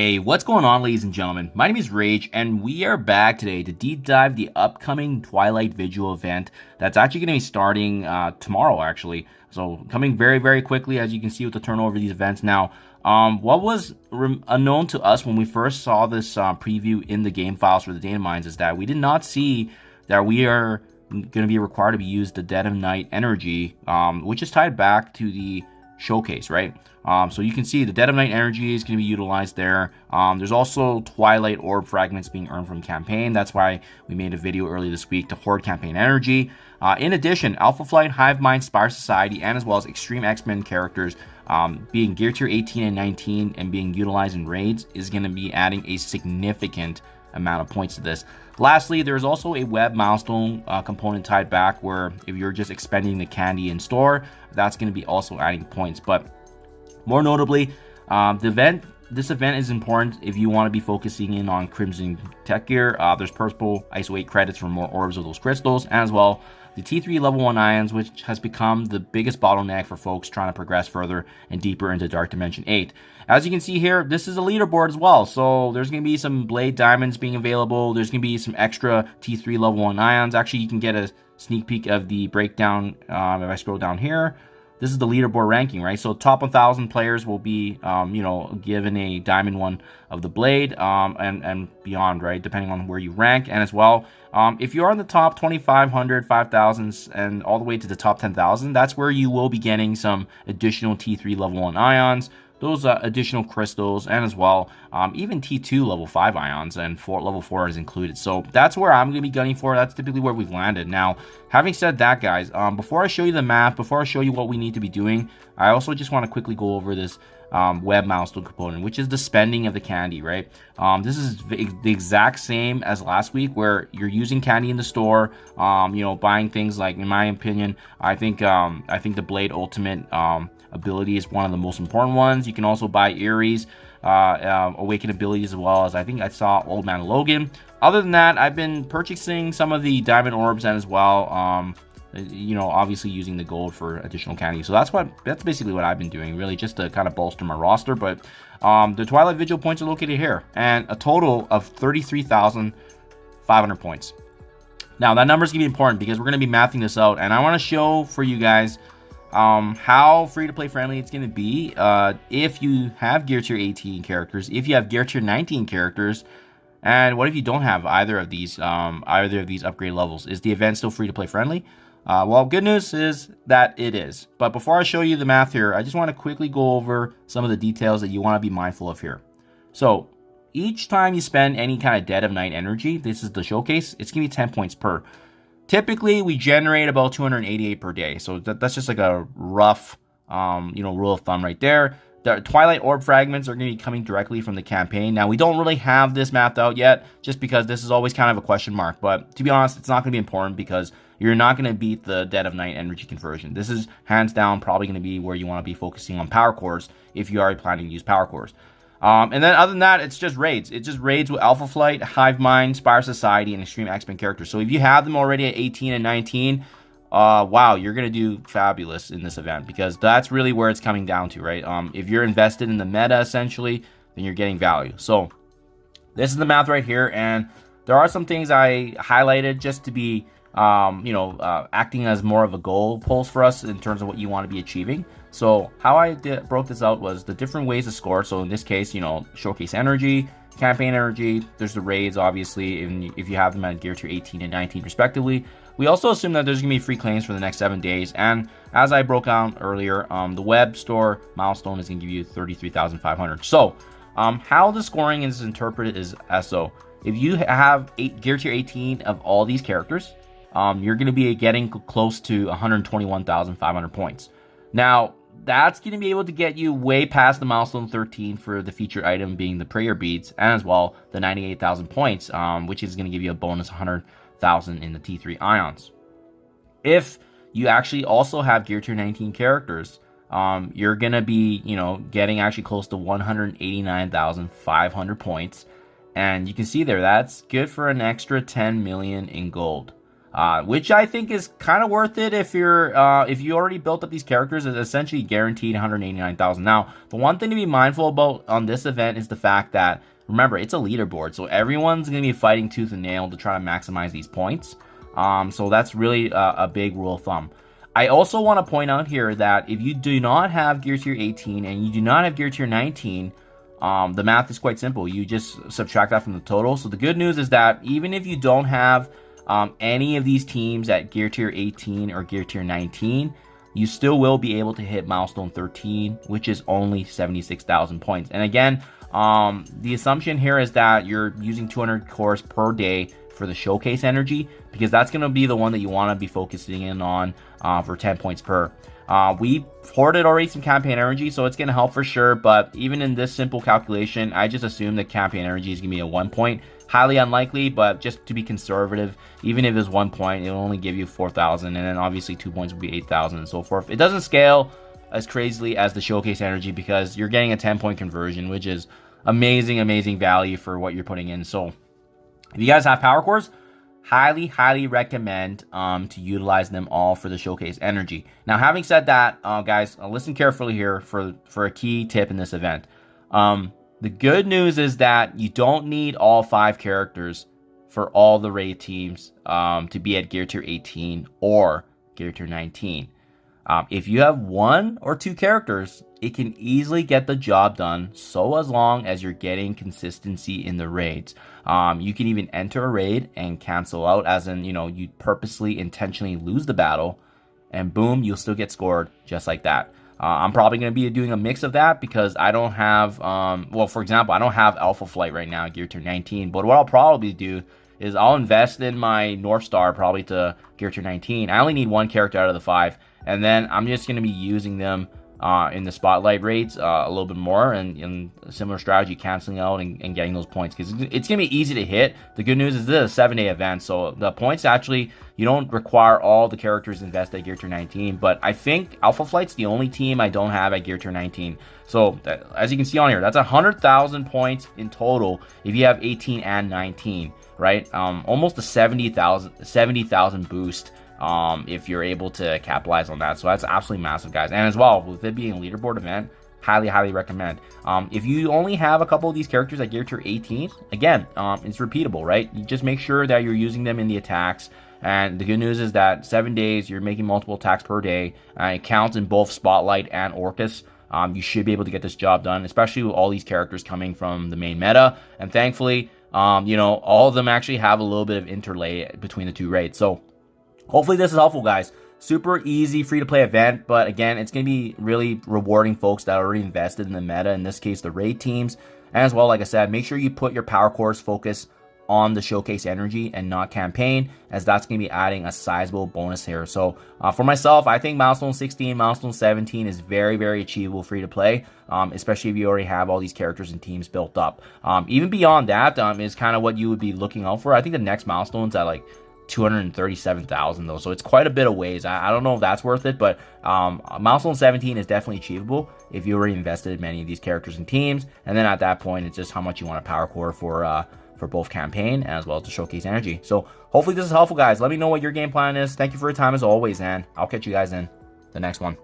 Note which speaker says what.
Speaker 1: Hey, what's going on, ladies and gentlemen? My name is Rayge, and we are back today to deep dive the upcoming Twilight Vigil event that's actually going to be starting tomorrow, actually. So coming very, very quickly, as you can see with the turnover of these events. Now, what was unknown to us when we first saw this preview in the game files for the data mines is that we did not see that we are going to be required to use the Dead of Night energy, which is tied back to the showcase, right? So you can see the Dead of Night energy is going to be utilized there. There's also Twilight Orb fragments being earned from campaign. That's why we made a video earlier this week to hoard campaign energy. In addition, Alpha Flight, Hive Mind, Spire Society, and as well as Extreme X-Men characters being Gear Tier 18 and 19 and being utilized in raids is going to be adding a significant amount of points to this. Lastly, there's also a web milestone component tied back where if you're just expending the candy in store, that's going to be also adding points. But more notably, this event is important if you want to be focusing in on Crimson Tech Gear. There's purple ISO 8 credits for more orbs of those crystals, and as well the T3 level 1 ions, which has become the biggest bottleneck for folks trying to progress further and deeper into Dark Dimension 8. As you can see here, this is a leaderboard as well, so there's going to be some Blade Diamonds being available. There's going to be some extra T3 level 1 ions. Actually, you can get a sneak peek of the breakdown if I scroll down here. This is the leaderboard ranking, right? So top 1,000 players will be, given a diamond one of the blade and beyond, right? Depending on where you rank. And as well, if you're in the top 2,500, 5,000, and all the way to the top 10,000, that's where you will be getting some additional T3 level 1 ions, those additional crystals, and as well, even T2 level 5 ions, and level 4 is included. So that's where I'm going to be gunning for. That's typically where we've landed. Now, having said that, guys, before I show you the map, before I show you what we need to be doing, I also just want to quickly go over this web milestone component, which is the spending of the candy, right? This is the exact same as last week, where you're using candy in the store, buying things like, in my opinion, I think the Blade Ultimate ability is one of the most important ones. You can also buy Erie's awaken abilities, as well as I think I saw Old Man Logan. Other than that, I've been purchasing some of the diamond orbs and as well, obviously using the gold for additional candy. So that's basically what I've been doing, really, just to kind of bolster my roster. But the Twilight Vigil points are located here, and a total of 33,500 points. Now that number is gonna be important because we're gonna be mathing this out, and I want to show for you guys how free-to-play friendly it's going to be if you have Gear Tier 18 characters, if you have Gear Tier 19 characters, and what if you don't have either of these upgrade levels? Is the event still free-to-play friendly? Well, good news is that it is. But before I show you the math here, I just want to quickly go over some of the details that you want to be mindful of here. So each time you spend any kind of Dead of Night energy, this is the showcase, it's going to be 10 points per. Typically, we generate about 288 per day. So that's just like a rough, rule of thumb right there. The Twilight Orb fragments are going to be coming directly from the campaign. Now, we don't really have this mapped out yet, just because this is always kind of a question mark. But to be honest, it's not going to be important because you're not going to beat the Dead of Night energy conversion. This is hands down probably going to be where you want to be focusing on power cores if you are planning to use power cores. And then other than that, it's just raids. It's just raids with Alpha Flight, Hive Mind, Spire Society, and Extreme X-Men characters. So if you have them already at 18 and 19, wow, you're going to do fabulous in this event, because that's really where it's coming down to, right? If you're invested in the meta, essentially, then you're getting value. So this is the math right here, and there are some things I highlighted just to be, acting as more of a goal pulse for us in terms of what you want to be achieving. So how I broke this out was the different ways to score. So in this case, showcase energy, campaign energy. There's the raids, obviously, if you have them at Gear Tier 18 and 19 respectively. We also assume that there's going to be free claims for the next 7 days. And as I broke down earlier, the web store milestone is going to give you 33,500. So how the scoring is interpreted is as so. If you have Gear Tier 18 of all these characters, you're going to be getting close to 121,500 points. Now, that's going to be able to get you way past the milestone 13 for the featured item being the prayer beads, and as well the 98,000 points, which is going to give you a bonus 100,000 in the T3 ions. If you actually also have Gear Tier 19 characters, you're going to be, getting actually close to 189,500 points. And you can see there, that's good for an extra 10 million in gold. which I think is kind of worth it if you already built up these characters. It's essentially guaranteed 189,000. Now, the one thing to be mindful about on this event is the fact that, remember, it's a leaderboard, so everyone's going to be fighting tooth and nail to try to maximize these points. So that's really a big rule of thumb. I also want to point out here that if you do not have Gear Tier 18 and you do not have Gear Tier 19, the math is quite simple. You just subtract that from the total. So the good news is that even if you don't have any of these teams at Gear Tier 18 or Gear Tier 19, you still will be able to hit milestone 13, which is only 76,000 points. And again, the assumption here is that you're using 200 cores per day for the showcase energy, because that's going to be the one that you want to be focusing in on for 10 points per. We hoarded already some campaign energy, so it's going to help for sure, but even in this simple calculation, I just assume that campaign energy is going to be a 1 point. Highly unlikely, but just to be conservative, even if it's 1 point, it'll only give you 4,000, and then obviously 2 points will be 8,000 and so forth. It doesn't scale as crazily as the showcase energy because you're getting a 10-point conversion, which is amazing value for what you're putting in. So if you guys have power cores, highly recommend to utilize them all for the showcase energy. Now, having said that, guys, listen carefully here for a key tip in this event. The good news is that you don't need all 5 characters for all the raid teams to be at Gear Tier 18 or Gear Tier 19. If you have 1 or 2 characters, it can easily get the job done, so as long as you're getting consistency in the raids. You can even enter a raid and cancel out, as in, you purposely, intentionally lose the battle, and boom, you'll still get scored just like that. I'm probably going to be doing a mix of that because I don't have, well, for example, I don't have Alpha Flight right now, Gear Tier 19, but what I'll probably do is I'll invest in my North Star probably to Gear Tier 19. I only need 1 character out of the 5, and then I'm just going to be using them in the spotlight raids a little bit more, and in a similar strategy, canceling out and getting those points, because it's going to be easy to hit. The good news is this is a 7-day event, so the points actually, you don't require all the characters invested at Gear Tier 19, but I think Alpha Flight's the only team I don't have at Gear Tier 19. So as you can see on here, that's 100,000 points in total if you have 18 and 19, right? Almost a 70,000 boost if you're able to capitalize on that. So that's absolutely massive, guys. And as well, with it being a leaderboard event, highly recommend. If you only have a couple of these characters at Gear Tier 18, again, it's repeatable, right? You just make sure that you're using them in the attacks. And the good news is that 7 days, you're making multiple attacks per day. It counts in both Spotlight and Orcus. You should be able to get this job done, especially with all these characters coming from the main meta. And thankfully, all of them actually have a little bit of interlay between the 2 raids. So hopefully this is helpful, guys. Super easy free-to-play event, but again, it's going to be really rewarding folks that are already invested in the meta, in this case, the raid teams. And as well, like I said, make sure you put your power cores focus on the showcase energy and not campaign, as that's going to be adding a sizable bonus here. So for myself, I think milestone 16, milestone 17 is very achievable free-to-play, especially if you already have all these characters and teams built up. Even beyond that is kind of what you would be looking out for. I think the next milestone's at like 237,000 though, so it's quite a bit of ways. I don't know if that's worth it, but milestone 17 is definitely achievable if you already invested in many of these characters and teams. And then at that point, it's just how much you want to power core for both campaign as well as the showcase energy. So hopefully this is helpful, guys. Let me know what your game plan is. Thank you for your time as always, and I'll catch you guys in the next one.